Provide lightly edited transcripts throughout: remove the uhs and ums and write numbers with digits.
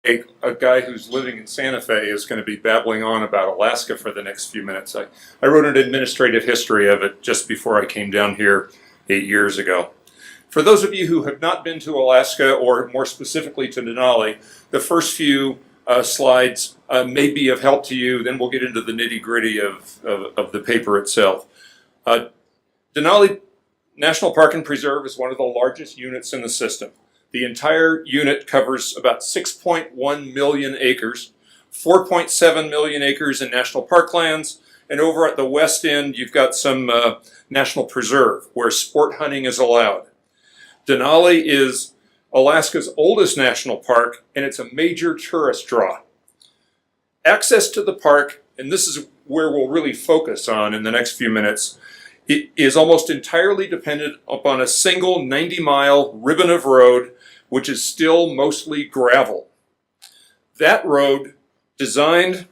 a guy who's living in Santa Fe is going to be babbling on about Alaska for the next few minutes. I wrote an administrative history of it just before I came down here 8 years ago. For those of you who have not been to Alaska, or more specifically to Denali, the first few slides may be of help to you. Then we'll get into the nitty-gritty of the paper itself. Denali National Park and Preserve is one of the largest units in the system. The entire unit covers about 6.1 million acres, 4.7 million acres in national parklands, and over at the west end you've got some national preserve where sport hunting is allowed. Denali is Alaska's oldest national park, and it's a major tourist draw. Access to the park, and this is where we'll really focus on in the next few minutes, it is almost entirely dependent upon a single 90-mile ribbon of road, which is still mostly gravel. That road, designed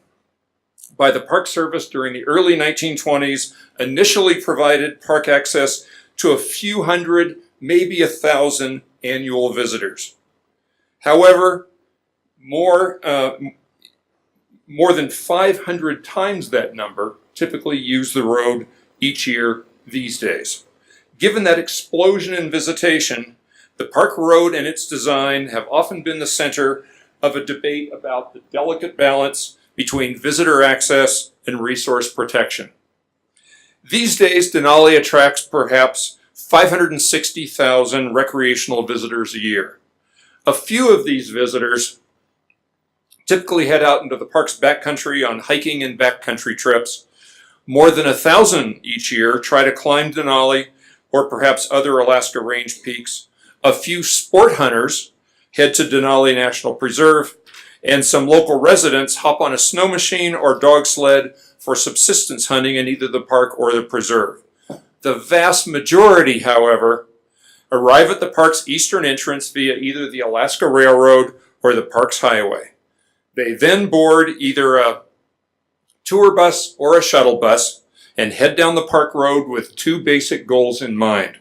by the Park Service during the early 1920s, initially provided park access to a few hundred, maybe 1,000 annual visitors. However, more than 500 times that number typically use the road each year these days. Given that explosion in visitation, the Park Road and its design have often been the center of a debate about the delicate balance between visitor access and resource protection. These days, Denali attracts perhaps 560,000 recreational visitors a year. A few of these visitors typically head out into the park's backcountry on hiking and backcountry trips. More than 1,000 each year try to climb Denali or perhaps other Alaska Range peaks. A few sport hunters head to Denali National Preserve, and some local residents hop on a snow machine or dog sled for subsistence hunting in either the park or the preserve. The vast majority, however, arrive at the park's eastern entrance via either the Alaska Railroad or the park's highway. They then board either a tour bus or a shuttle bus and head down the park road with two basic goals in mind.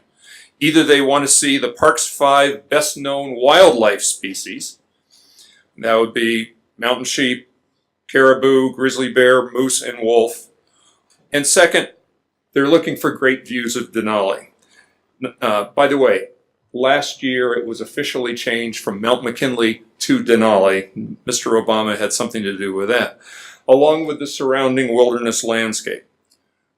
Either they want to see the park's 5 best-known wildlife species. That would be mountain sheep, caribou, grizzly bear, moose, and wolf. And second, they're looking for great views of Denali. By the way, last year it was officially changed from Mount McKinley to Denali. Mr. Obama had something to do with that, along with the surrounding wilderness landscape.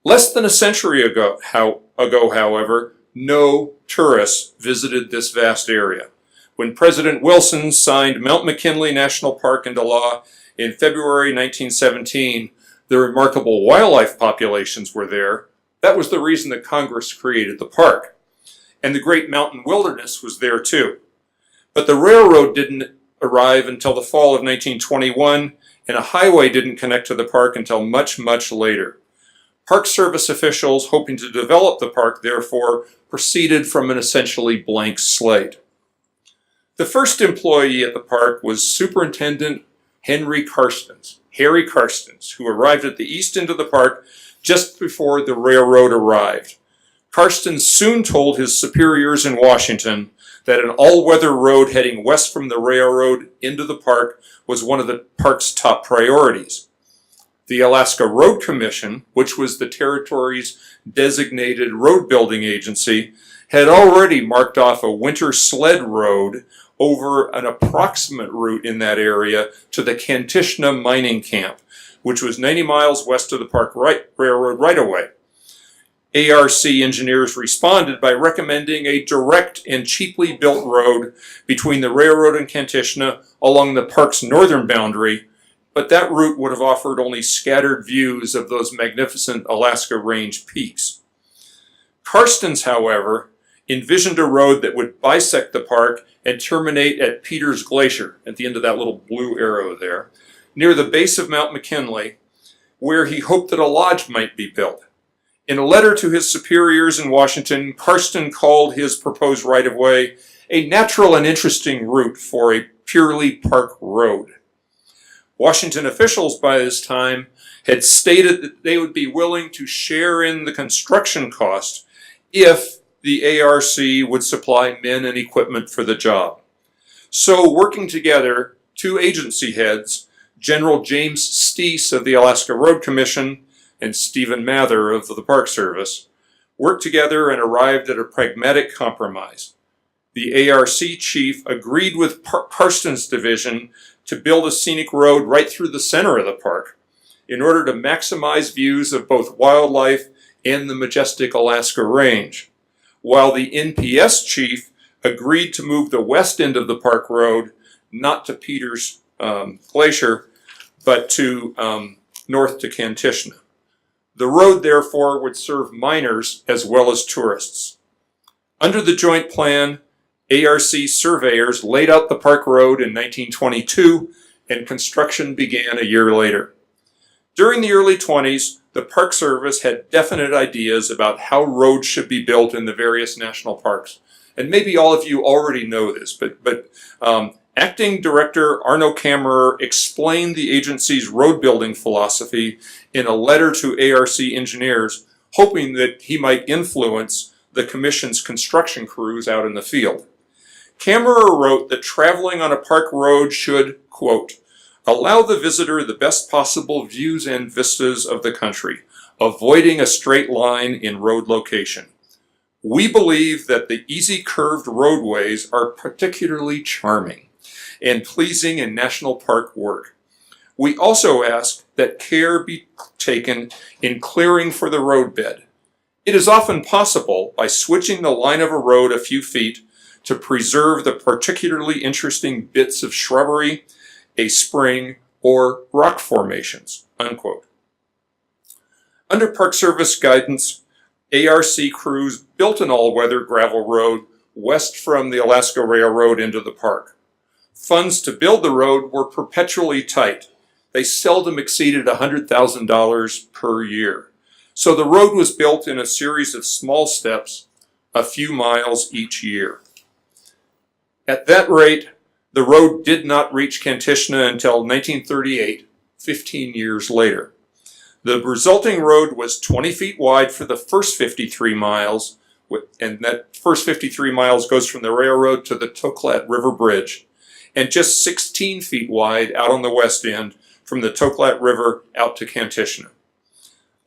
Less than a century ago, however, no tourists visited this vast area. When President Wilson signed Mount McKinley National Park into law in February 1917, the remarkable wildlife populations were there. That was the reason that Congress created the park. And the great mountain wilderness was there too. But the railroad didn't arrive until the fall of 1921, and a highway didn't connect to the park until much, much later. Park Service officials hoping to develop the park, therefore, proceeded from an essentially blank slate. The first employee at the park was Superintendent Harry Karstens, who arrived at the east end of the park just before the railroad arrived. Karstens soon told his superiors in Washington that an all-weather road heading west from the railroad into the park was one of the park's top priorities. The Alaska Road Commission, which was the territory's designated road building agency, had already marked off a winter sled road over an approximate route in that area to the Kantishna mining camp, which was 90 miles west of the park railroad right-of-way. ARC engineers responded by recommending a direct and cheaply built road between the railroad and Kantishna along the park's northern boundary, but that route would have offered only scattered views of those magnificent Alaska Range peaks. Karstens, however, envisioned a road that would bisect the park and terminate at Peters Glacier, at the end of that little blue arrow there, near the base of Mount McKinley, where he hoped that a lodge might be built. In a letter to his superiors in Washington, Karstens called his proposed right-of-way a natural and interesting route for a purely park road. Washington officials by this time had stated that they would be willing to share in the construction cost if the ARC would supply men and equipment for the job. So, working together two agency heads, General James Steese of the Alaska Road Commission and Stephen Mather of the Park Service, worked together and arrived at a pragmatic compromise. The ARC chief agreed with Karstens' division to build a scenic road right through the center of the park in order to maximize views of both wildlife and the majestic Alaska Range, while the NPS chief agreed to move the west end of the park road not to Peters Glacier, but to north to Kantishna. The road, therefore, would serve miners as well as tourists. Under the joint plan, ARC surveyors laid out the park road in 1922, and construction began a year later. During the early 20s, the Park Service had definite ideas about how roads should be built in the various national parks. And maybe all of you already know this, but Acting Director Arno Kammerer explained the agency's road building philosophy in a letter to ARC engineers, hoping that he might influence the Commission's construction crews out in the field. Kammerer wrote that traveling on a park road should, quote, allow the visitor the best possible views and vistas of the country, avoiding a straight line in road location. We believe that the easy curved roadways are particularly charming and pleasing in national park work. We also ask that care be taken in clearing for the roadbed. It is often possible, by switching the line of a road a few feet, to preserve the particularly interesting bits of shrubbery, a spring, or rock formations, unquote. Under Park Service guidance, ARC crews built an all-weather gravel road west from the Alaska Railroad into the park. Funds to build the road were perpetually tight. They seldom exceeded $100,000 per year. So the road was built in a series of small steps, a few miles each year. At that rate, the road did not reach Kantishna until 1938, 15 years later. The resulting road was 20 feet wide for the first 53 miles, and that first 53 miles goes from the railroad to the Toklat River Bridge, and just 16 feet wide out on the west end from the Toklat River out to Kantishna.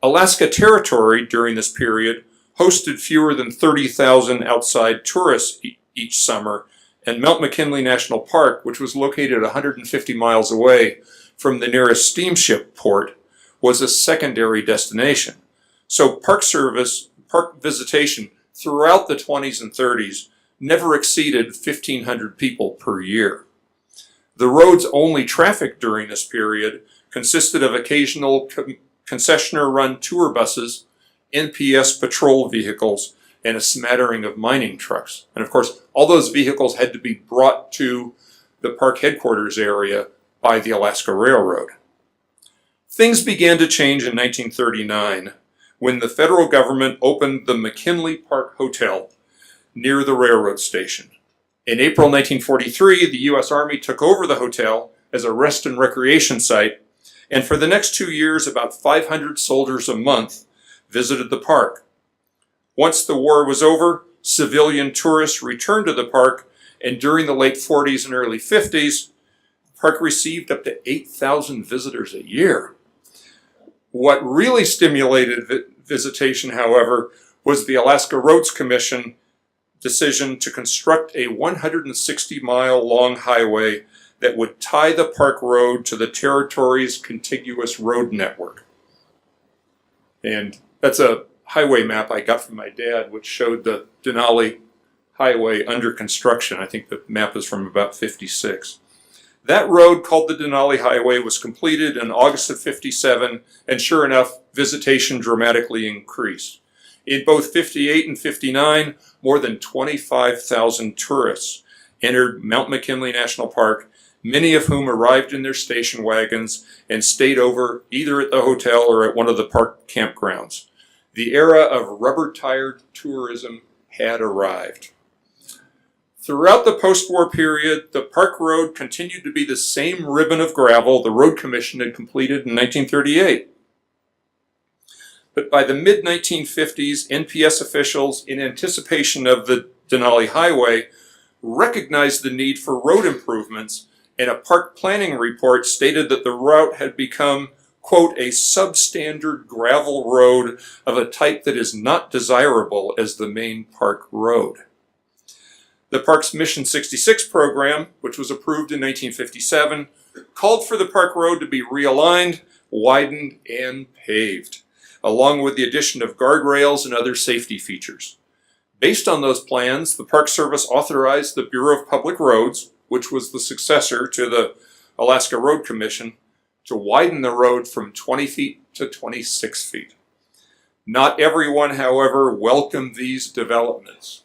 Alaska Territory during this period hosted fewer than 30,000 outside tourists each summer, and Mount McKinley National Park, which was located 150 miles away from the nearest steamship port, was a secondary destination. So Park Service, park visitation throughout the 20s and 30s never exceeded 1,500 people per year. The road's only traffic during this period consisted of occasional concessioner-run tour buses, NPS patrol vehicles, and a smattering of mining trucks. And of course, all those vehicles had to be brought to the park headquarters area by the Alaska Railroad. Things began to change in 1939 when the federal government opened the McKinley Park Hotel near the railroad station. In April 1943, the U.S. Army took over the hotel as a rest and recreation site, and for the next 2 years, about 500 soldiers a month visited the park. Once the war was over, civilian tourists returned to the park, and during the late 40s and early 50s, the park received up to 8,000 visitors a year. What really stimulated visitation, however, was the Alaska Roads Commission decision to construct a 160-mile-long highway that would tie the park road to the territory's contiguous road network. And that's a highway map I got from my dad, which showed the Denali Highway under construction. I think the map is from about 56. That road, called the Denali Highway, was completed in August of 57, and sure enough, visitation dramatically increased. In both 58 and 59, more than 25,000 tourists entered Mount McKinley National Park, many of whom arrived in their station wagons and stayed over either at the hotel or at one of the park campgrounds. The era of rubber-tired tourism had arrived. Throughout the post-war period, the park road continued to be the same ribbon of gravel the Road Commission had completed in 1938. But by the mid-1950s, NPS officials, in anticipation of the Denali Highway, recognized the need for road improvements and a park planning report stated that the route had become, quote, a substandard gravel road of a type that is not desirable as the main park road. The park's Mission 66 program, which was approved in 1957, called for the park road to be realigned, widened, and paved, along with the addition of guardrails and other safety features. Based on those plans, the Park Service authorized the Bureau of Public Roads, which was the successor to the Alaska Road Commission, to widen the road from 20 feet to 26 feet. Not everyone, however, welcomed these developments.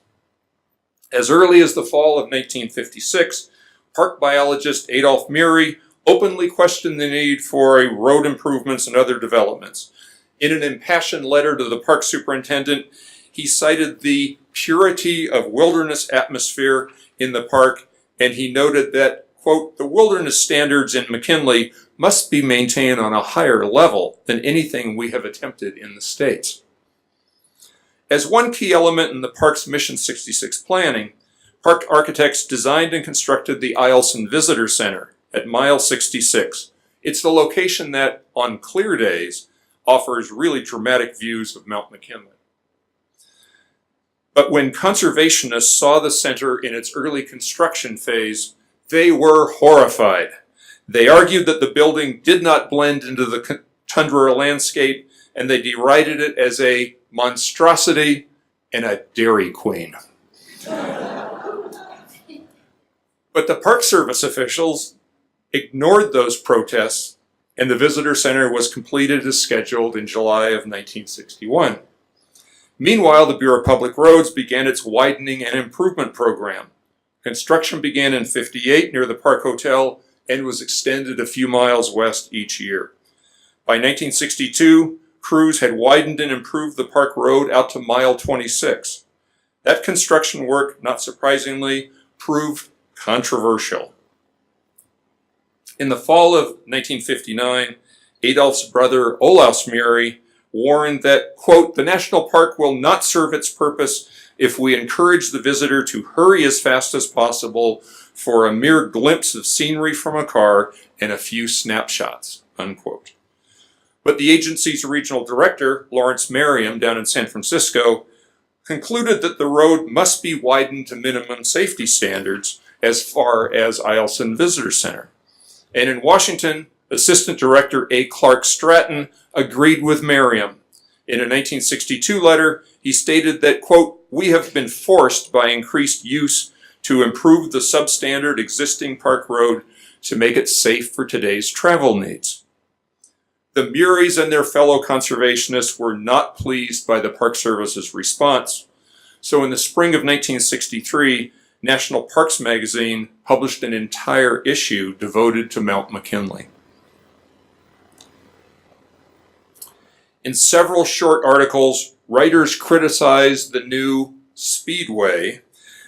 As early as the fall of 1956, park biologist Adolph Murray openly questioned the need for road improvements and other developments. In an impassioned letter to the park superintendent, he cited the purity of wilderness atmosphere in the park, and he noted that, quote, the wilderness standards in McKinley must be maintained on a higher level than anything we have attempted in the States. As one key element in the park's Mission 66 planning, park architects designed and constructed the Eielson Visitor Center at mile 66. It's the location that, on clear days, offers really dramatic views of Mount McKinley. But when conservationists saw the center in its early construction phase, they were horrified. They argued that the building did not blend into the tundra landscape, and they derided it as a monstrosity and a Dairy Queen. But the Park Service officials ignored those protests, and the visitor center was completed as scheduled in July of 1961. Meanwhile, the Bureau of Public Roads began its widening and improvement program. Construction began in '58 near the Park Hotel and was extended a few miles west each year. By 1962, crews had widened and improved the park road out to mile 26. That construction work, not surprisingly, proved controversial. In the fall of 1959, Adolph's brother Olaus Murray warned that, quote, the national park will not serve its purpose if we encourage the visitor to hurry as fast as possible for a mere glimpse of scenery from a car and a few snapshots, unquote. But the agency's regional director, Lawrence Merriam, down in San Francisco, concluded that the road must be widened to minimum safety standards as far as Eielson Visitor Center. And in Washington, Assistant Director A. Clark Stratton agreed with Merriam. In a 1962 letter, he stated that, quote, we have been forced by increased use to improve the substandard existing park road to make it safe for today's travel needs. The Murrays and their fellow conservationists were not pleased by the Park Service's response, so in the spring of 1963, National Parks magazine published an entire issue devoted to Mount McKinley. In several short articles, writers criticized the new speedway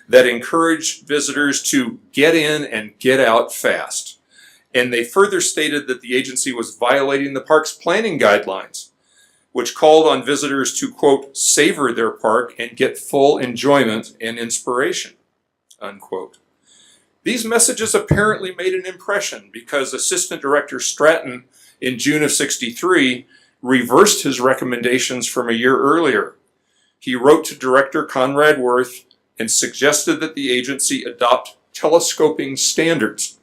that encouraged visitors to get in and get out fast. And they further stated that the agency was violating the park's planning guidelines, which called on visitors to, quote, savor their park and get full enjoyment and inspiration, unquote. These messages apparently made an impression because Assistant Director Stratton, in June of '63, reversed his recommendations from a year earlier. He wrote to Director Conrad Worth and suggested that the agency adopt telescoping standards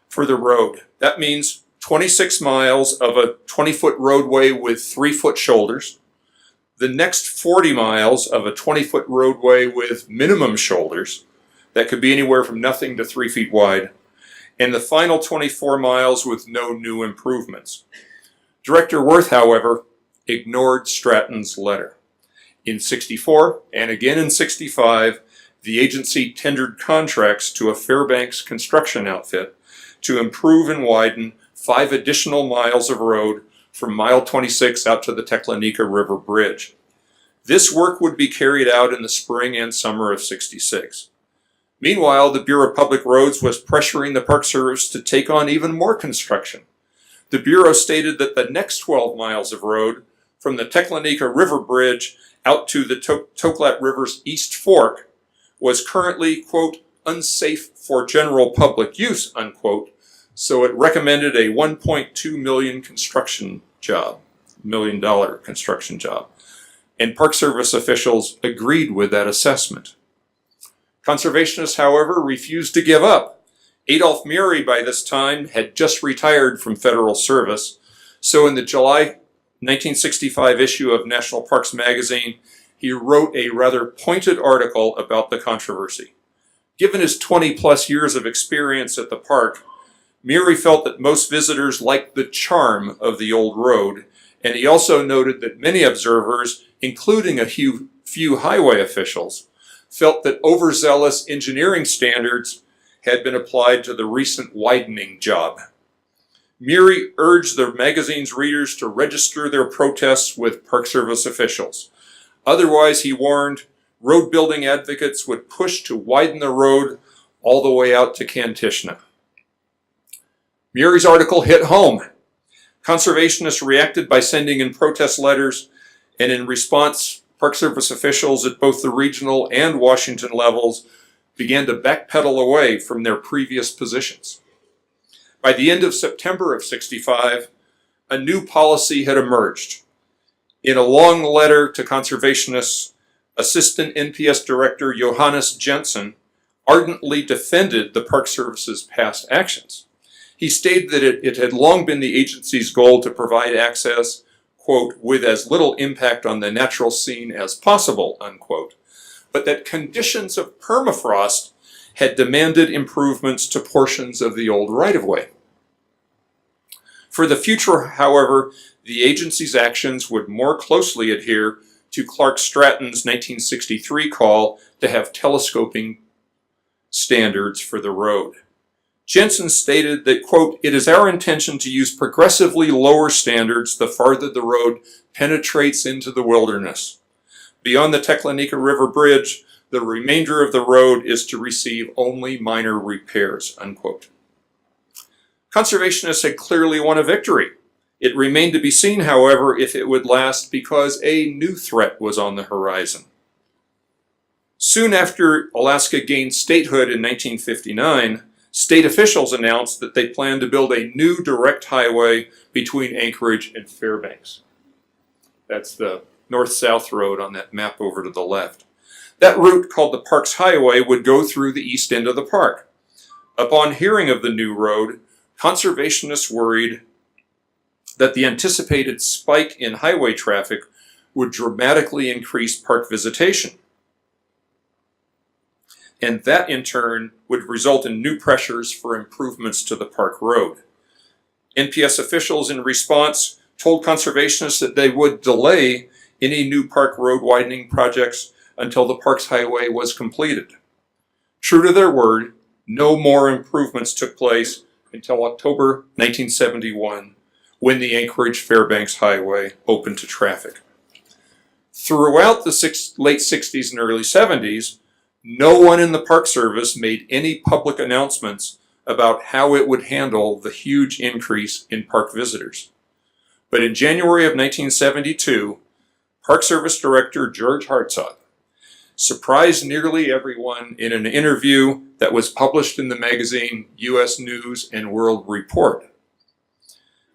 for the road. That means 26 miles of a 20-foot roadway with 3-foot shoulders, the next 40 miles of a 20-foot roadway with minimum shoulders that could be anywhere from nothing to 3 feet wide, and the final 24 miles with no new improvements. Director Worth, however, ignored Stratton's letter. In '64 and again in '65, the agency tendered contracts to a Fairbanks construction outfit to improve and widen 5 additional miles of road from mile 26 out to the Teklanika River Bridge. This work would be carried out in the spring and summer of '66. Meanwhile, the Bureau of Public Roads was pressuring the Park Service to take on even more construction. The Bureau stated that the next 12 miles of road from the Teklanika River Bridge out to the Toklat River's East Fork was currently, quote, unsafe for general public use, unquote, so it recommended a $1.2 million construction job, $1 million construction job. And Park Service officials agreed with that assessment. Conservationists, however, refused to give up. Adolph Murie, by this time, had just retired from federal service, so in the July 1965 issue of National Parks magazine, he wrote a rather pointed article about the controversy. Given his 20-plus years of experience at the park, Murie felt that most visitors liked the charm of the old road, and he also noted that many observers, including a few highway officials, felt that overzealous engineering standards had been applied to the recent widening job. Murie urged the magazine's readers to register their protests with Park Service officials. Otherwise, he warned, road building advocates would push to widen the road all the way out to Kantishna. Murie's article hit home. Conservationists reacted by sending in protest letters, and in response, Park Service officials at both the regional and Washington levels began to backpedal away from their previous positions. By the end of September of '65, a new policy had emerged. In a long letter to conservationists, Assistant NPS Director Johannes Jensen ardently defended the Park Service's past actions. He stated that it had long been the agency's goal to provide access, quote, with as little impact on the natural scene as possible, unquote, but that conditions of permafrost had demanded improvements to portions of the old right-of-way. For the future, however, the agency's actions would more closely adhere to Clark Stratton's 1963 call to have telescoping standards for the road. Jensen stated that, quote, it is our intention to use progressively lower standards the farther the road penetrates into the wilderness. Beyond the Teklanika River Bridge, the remainder of the road is to receive only minor repairs, unquote. Conservationists had clearly won a victory. It remained to be seen, however, if it would last because a new threat was on the horizon. Soon after Alaska gained statehood in 1959, state officials announced that they planned to build a new direct highway between Anchorage and Fairbanks. That's the north-south road on that map over to the left. That route, called the Parks Highway, would go through the east end of the park. Upon hearing of the new road, conservationists worried that the anticipated spike in highway traffic would dramatically increase park visitation. And that, in turn, would result in new pressures for improvements to the park road. NPS officials, in response, told conservationists that they would delay any new park road widening projects until the Parks Highway was completed. True to their word, no more improvements took place until October 1971, when the Anchorage-Fairbanks Highway opened to traffic. Throughout the late 60s and early 70s, no one in the Park Service made any public announcements about how it would handle the huge increase in park visitors. But in January of 1972, Park Service Director George Hartzog surprised nearly everyone in an interview that was published in the magazine U.S. News and World Report.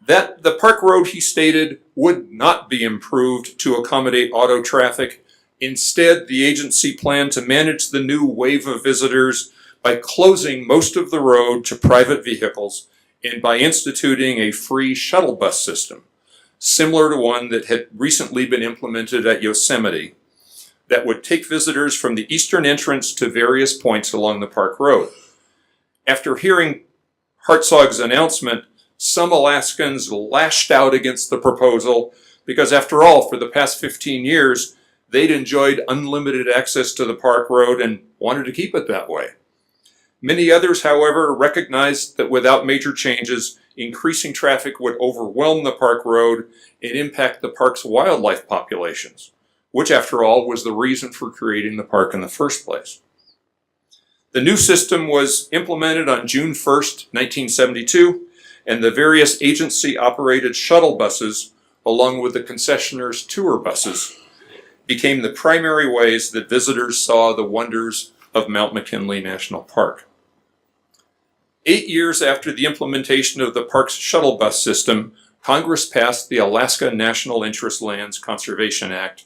That the park road, he stated, would not be improved to accommodate auto traffic. Instead, the agency planned to manage the new wave of visitors by closing most of the road to private vehicles and by instituting a free shuttle bus system, similar to one that had recently been implemented at Yosemite, that would take visitors from the eastern entrance to various points along the park road. After hearing Hartzog's announcement, some Alaskans lashed out against the proposal because, after all, for the past 15 years, they'd enjoyed unlimited access to the park road and wanted to keep it that way. Many others, however, recognized that without major changes, increasing traffic would overwhelm the park road and impact the park's wildlife populations, which, after all, was the reason for creating the park in the first place. The new system was implemented on June 1st, 1972, and the various agency-operated shuttle buses, along with the concessionaire's tour buses, became the primary ways that visitors saw the wonders of Mount McKinley National Park. 8 years after the implementation of the park's shuttle bus system, Congress passed the Alaska National Interest Lands Conservation Act.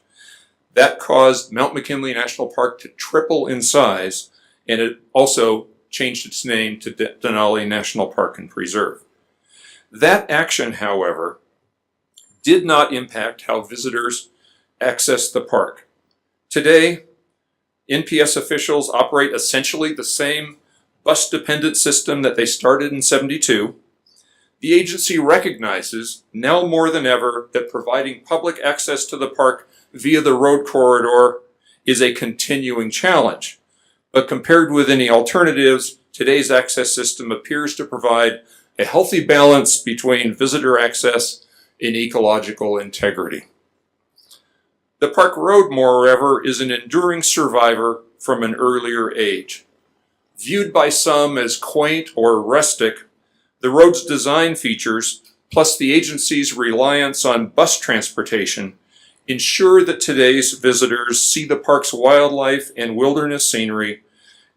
That caused Mount McKinley National Park to triple in size, and it also changed its name to Denali National Park and Preserve. That action, however, did not impact how visitors access the park. Today, NPS officials operate essentially the same bus-dependent system that they started in '72. The agency recognizes, now more than ever, that providing public access to the park via the road corridor is a continuing challenge. But compared with any alternatives, today's access system appears to provide a healthy balance between visitor access and ecological integrity. The park road, moreover, is an enduring survivor from an earlier age. Viewed by some as quaint or rustic, the road's design features, plus the agency's reliance on bus transportation, ensure that today's visitors see the park's wildlife and wilderness scenery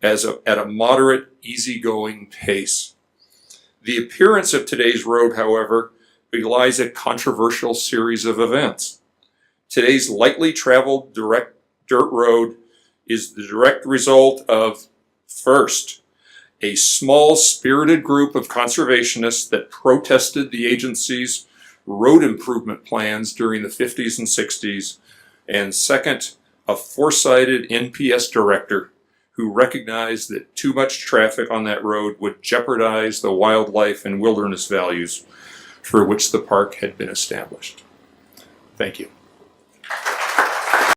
at a moderate, easygoing pace. The appearance of today's road, however, belies a controversial series of events. Today's lightly traveled direct dirt road is the direct result of, first, a small spirited group of conservationists that protested the agency's road improvement plans during the 50s and 60s, and second, a foresighted NPS director who recognized that too much traffic on that road would jeopardize the wildlife and wilderness values for which the park had been established. Thank you.